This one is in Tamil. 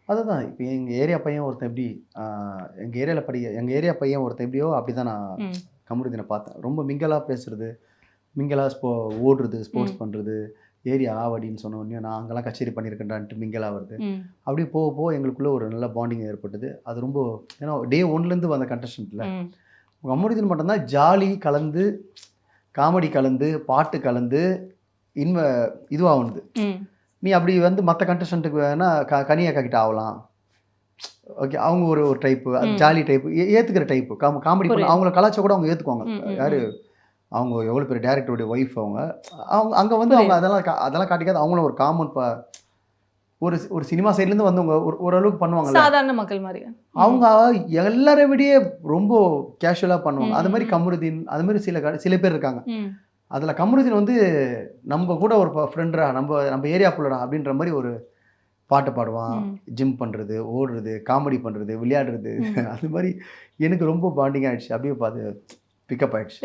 அதுதான் இப்போ எங்கள் ஏரியா பையன் ஒருத்தன் எப்படி எங்கள் ஏரியா பையன் ஒருத்தன் எப்படியோ அப்படி தான் நான் ம். கமருதீனை பார்த்தேன். ரொம்ப மிங்கலாக பேசுறது, மிங்கலாக ஓடுறது, ஸ்போர்ட்ஸ் பண்ணுறது, ஏரியா ஆவடின்னு சொன்ன உடனே நான் அங்கெல்லாம் கச்சேரி பண்ணியிருக்கேன்டான்ட்டு மிங்கலாக வருது. ம். அப்படியே போக போக எங்களுக்குள்ள ஒரு நல்ல பாண்டிங் ஏற்பட்டது. அது ரொம்ப ஏன்னா டே ஒன்லேருந்து வந்த கண்டஸ்டன்ட்ல ம். கமருதீன் மட்டும்தான் ஜாலி கலந்து, காமெடி கலந்து, பாட்டு கலந்து, இதுவாகுது. ம். நீ அப்படி வந்து மற்ற கண்டஸ்டன்ட்டுக்கு வேணா கனியாக்கா கிட்ட ஆகலாம். ஓகே. அவங்க ஒரு டைப்பு, அது ஜாலி டைப்பு, ஏற்றுக்கிற டைப்பு. காமெடி பண்ண அவங்கள கலாச்சா கூட அவங்க ஏற்றுக்குவாங்க. யார் அவங்க எவ்வளோ பெரிய டேரக்டருடைய ஒய்ஃப் அவங்க. அவங்க அங்கே வந்து அவங்க அதெல்லாம் காட்டிக்காது. அவங்களும் ஒரு காமன் ஒரு சினிமா சைட்லேருந்து வந்தவங்க ஓரளவுக்கு பண்ணுவாங்கல்ல. சாதாரண மக்கள் மாதிரி. அவங்க எல்லாரை விடையே ரொம்ப கேஷுவலாக பண்ணுவாங்க. அது மாதிரி கமருதீன், அது மாதிரி சில பேர் இருக்காங்க. அதில் கமருதீன் வந்து நம்ம கூட ஒரு ஃப்ரெண்டரா, நம்ம ஏரியா புள்ளடா அப்படின்ற மாதிரி ஒரு பாட்டு பாடுவான், ஜிம் பண்ணுறது, ஓடுறது, காமெடி பண்ணுறது, விளையாடுறது. அது மாதிரி எனக்கு ரொம்ப பாண்டிங் ஆகிடுச்சு. அப்படியே பார்த்து பிக்கப் ஆகிடுச்சு.